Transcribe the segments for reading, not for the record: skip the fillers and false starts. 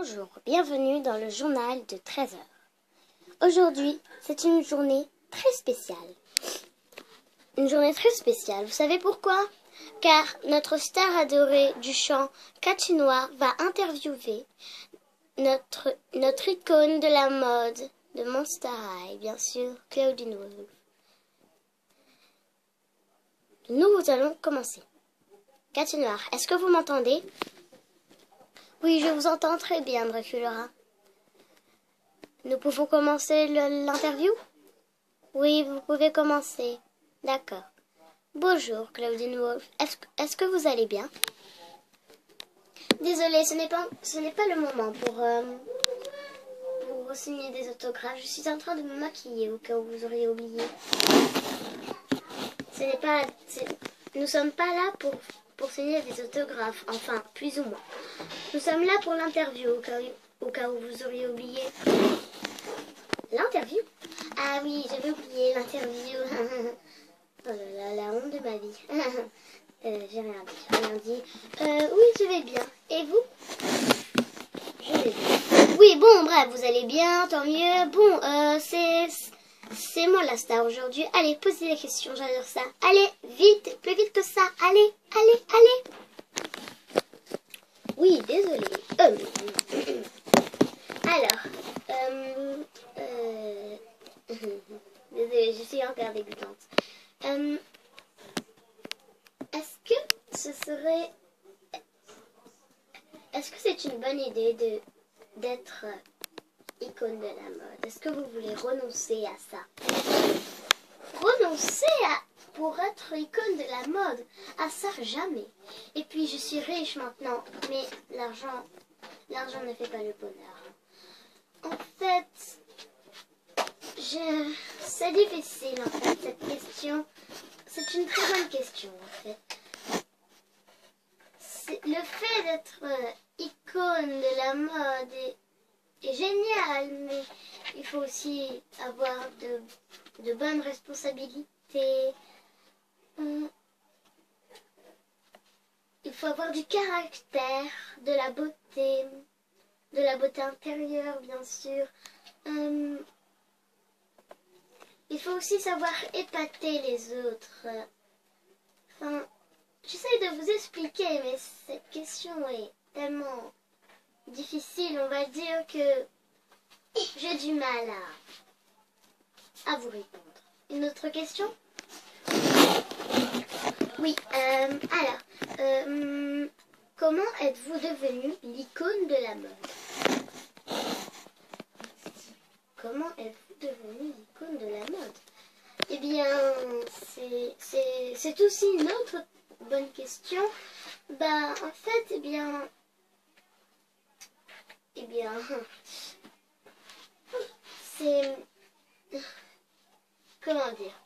Bonjour, bienvenue dans le journal de 13 heures. Aujourd'hui, c'est une journée très spéciale. Une journée très spéciale, vous savez pourquoi? Car notre star adorée du chant Cathy Noir va interviewer notre icône de la mode de Monster High, bien sûr, Claudine Wolf. Nous allons commencer. Cathy Noir, est-ce que vous m'entendez? Oui, je vous entends très bien, Draculaura. Nous pouvons commencer l'interview? Oui, vous pouvez commencer. D'accord. Bonjour, Claudine Wolf. Est-ce que vous allez bien? Désolée, ce n'est pas le moment pour signer des autographes. Je suis en train de me maquiller au cas où vous auriez oublié. Nous sommes pas là pour signer des autographes, enfin, plus ou moins. Nous sommes là pour l'interview, au cas où vous auriez oublié. L'interview? Ah oui, j'avais oublié l'interview. Oh là là, la honte de ma vie. J'ai rien dit. Oui, je vais bien. Et vous? Je vais bien. Oui, bon, bref, vous allez bien, tant mieux. Bon, c'est moi la star aujourd'hui. Allez, posez des questions, j'adore ça. Allez, vite, plus vite que ça. Allez, allez, allez. Oui, désolé. Alors, désolée, je suis encore débutante. Est-ce que c'est une bonne idée d'être icône de la mode? Est-ce que vous voulez renoncer à ça? Renoncer pour être icône de la mode? À ça, jamais. Et puis, je suis riche maintenant, mais l'argent ne fait pas le bonheur. En fait, c'est difficile, en fait, cette question. C'est une très bonne question, en fait. Le fait d'être icône de la mode est génial, mais il faut aussi avoir de bonnes responsabilités. Il faut avoir du caractère, de la beauté intérieure, bien sûr. Il faut aussi savoir épater les autres. Enfin, j'essaie de vous expliquer, mais cette question est tellement difficile, on va dire que j'ai du mal à vous répondre. Une autre question? Oui, alors, comment êtes-vous devenu l'icône de la mode? Comment êtes-vous devenu l'icône de la mode? Eh bien, c'est aussi une autre bonne question. Bah, en fait, eh bien, c'est, comment dire?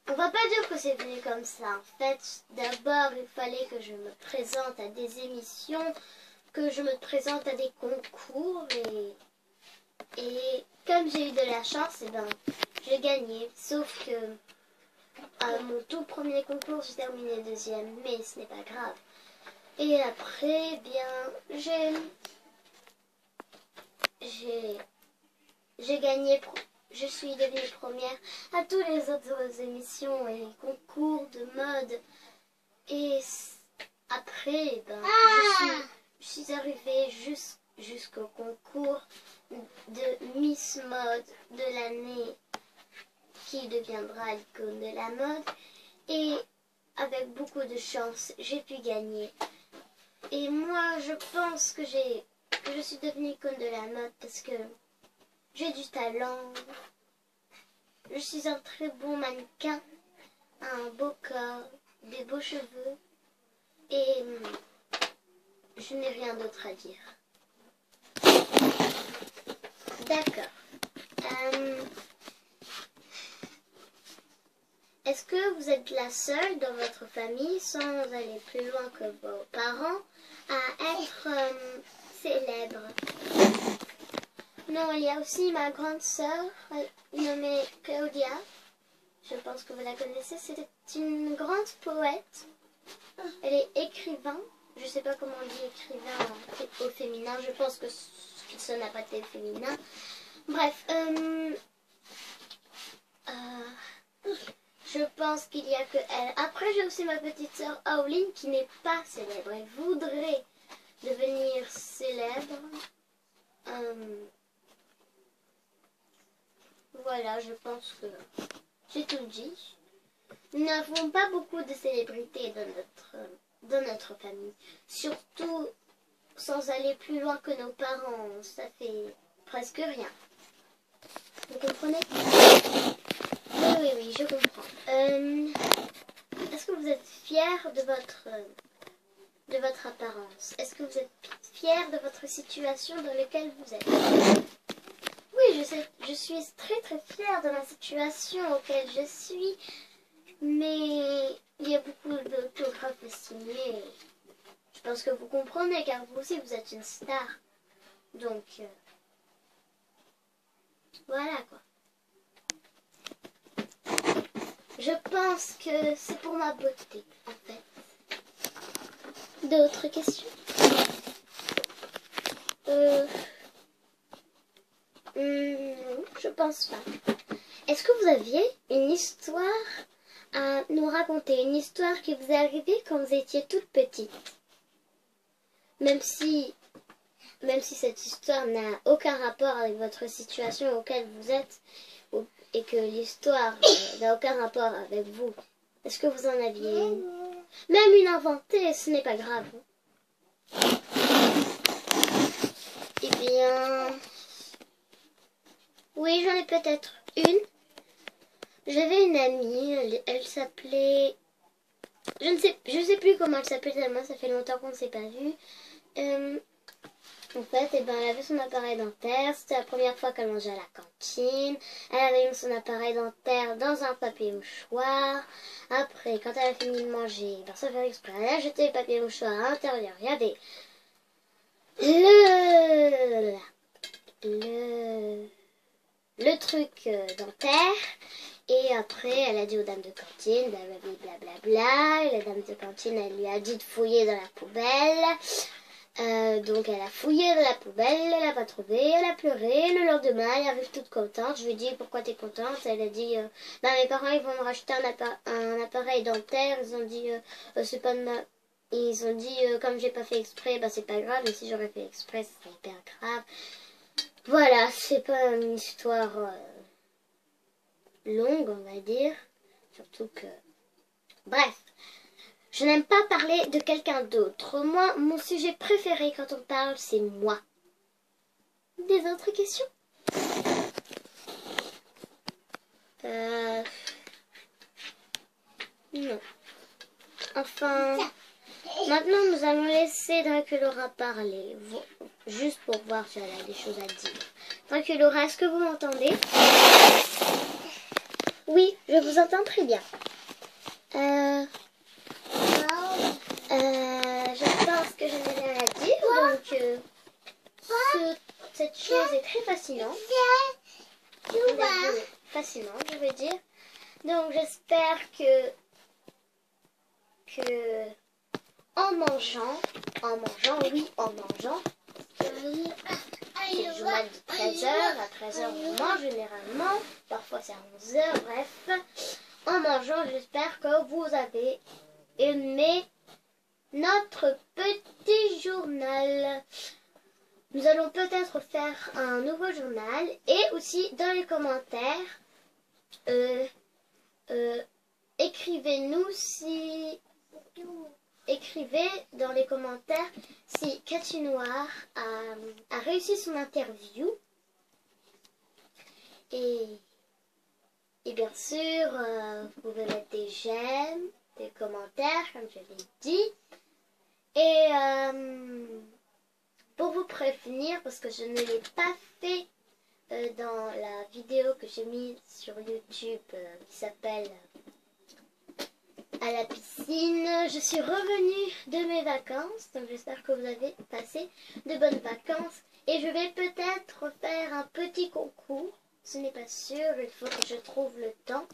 On va pas dire que c'est venu comme ça. En fait, d'abord, il fallait que je me présente à des émissions, que je me présente à des concours et comme j'ai eu de la chance, eh ben, j'ai gagné. Sauf que à mon tout premier concours, j'ai terminé deuxième, mais ce n'est pas grave. Et après, eh bien, j'ai gagné. Je suis devenue première à toutes les autres émissions et concours de mode. Et après, eh ben, je suis arrivée jusqu'au concours de Miss Mode de l'année qui deviendra l'icône de la mode. Et avec beaucoup de chance, j'ai pu gagner. Et moi, je pense que je suis devenue icône de la mode parce que j'ai du talent, je suis un très bon mannequin, un beau corps, des beaux cheveux et je n'ai rien d'autre à dire. D'accord. Est-ce que vous êtes la seule dans votre famille, sans aller plus loin que vos parents, à être célèbre? Non, il y a aussi ma grande sœur, nommée Claudia. Je pense que vous la connaissez. C'est une grande poète. Elle est écrivain Je sais pas comment on dit écrivain au féminin. Je pense que ça n'a pas été féminin. Bref. Je pense qu'il y a que elle. Après, j'ai aussi ma petite sœur Auline qui n'est pas célèbre. Elle voudrait devenir célèbre. Voilà, je pense que j'ai tout dit. Nous n'avons pas beaucoup de célébrités dans notre famille. Surtout sans aller plus loin que nos parents. Ça fait presque rien. Vous comprenez? Oui, je comprends. Est-ce que vous êtes fiers de votre apparence? Est-ce que vous êtes fiers de votre situation dans laquelle vous êtes? Oui, je suis très fière de ma situation auquel je suis, mais il y a beaucoup d'autographes à signer. Je pense que vous comprenez, car vous aussi, vous êtes une star. Donc, voilà quoi. Je pense que c'est pour ma beauté, en fait. D'autres questions? Non, je pense pas. Est-ce que vous aviez une histoire à nous raconter? Une histoire qui vous est arrivée quand vous étiez toute petite? Même si cette histoire n'a aucun rapport avec votre situation auquel vous êtes et que l'histoire n'a aucun rapport avec vous. Est-ce que vous en aviez une? Même une inventée, ce n'est pas grave. Eh bien... Oui, j'en ai peut-être une. J'avais une amie, elle s'appelait... Je sais plus comment elle s'appelait tellement, ça fait longtemps qu'on ne s'est pas vu. En fait, elle avait son appareil dentaire. C'était la première fois qu'elle mangeait à la cantine. Elle avait mis son appareil dentaire dans un papier mouchoir. Après, quand elle a fini de manger, sans faire exprès, elle a jeté le papier mouchoir à l'intérieur. Il y avait le truc dentaire. Et après, elle a dit aux dames de cantine, blablabla. Et la dame de cantine, elle lui a dit de fouiller dans la poubelle. Donc elle a fouillé dans la poubelle, elle n'a pas trouvé, elle a pleuré. Le lendemain, elle arrive toute contente. Je lui ai dit pourquoi t'es contente? Elle a dit mes parents ils vont me racheter un appareil dentaire. Ils ont dit c'est pas de ma... Ils ont dit comme j'ai pas fait exprès, c'est pas grave. Mais si j'aurais fait exprès, ce serait hyper grave. Voilà, c'est pas une histoire longue, on va dire. Surtout que... Bref. Je n'aime pas parler de quelqu'un d'autre. Moi, mon sujet préféré quand on parle, c'est moi. Des autres questions? Non. Enfin, maintenant nous allons laisser Draculaura parler. Juste pour voir si elle a des choses à dire. Draculaura, est-ce que vous m'entendez? Oui, je vous entends très bien. Je pense que je n'ai rien à dire, donc cette chose est très fascinante. Fascinante, je veux dire. Donc j'espère que en mangeant, c'est le journal de 13h, à 13h on mange généralement, parfois c'est à 11h, bref. En mangeant, j'espère que vous avez aimé notre petit journal. Nous allons peut-être faire un nouveau journal et aussi dans les commentaires, écrivez dans les commentaires si Cathy Noire a réussi son interview. Et bien sûr, vous pouvez mettre des j'aime, des commentaires, comme je l'ai dit. Et pour vous prévenir, parce que je ne l'ai pas fait dans la vidéo que j'ai mise sur YouTube qui s'appelle à la piscine, je suis revenue de mes vacances, donc j'espère que vous avez passé de bonnes vacances. Et je vais peut-être faire un petit concours, ce n'est pas sûr, il faut que je trouve le temps.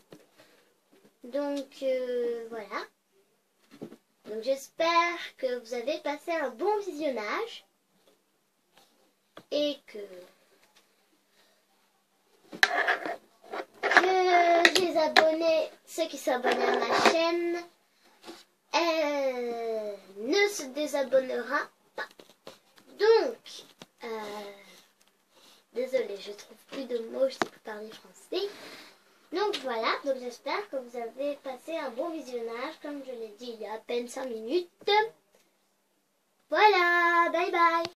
Donc voilà. Donc j'espère que vous avez passé un bon visionnage et que les abonnés, ceux qui sont abonnés à ma chaîne, ne se désabonnera pas. Donc, désolée, je trouve plus de mots, je sais plus parler français. Donc voilà, donc j'espère que vous avez passé un bon visionnage, comme je l'ai dit il y a à peine 5 minutes. Voilà, bye bye.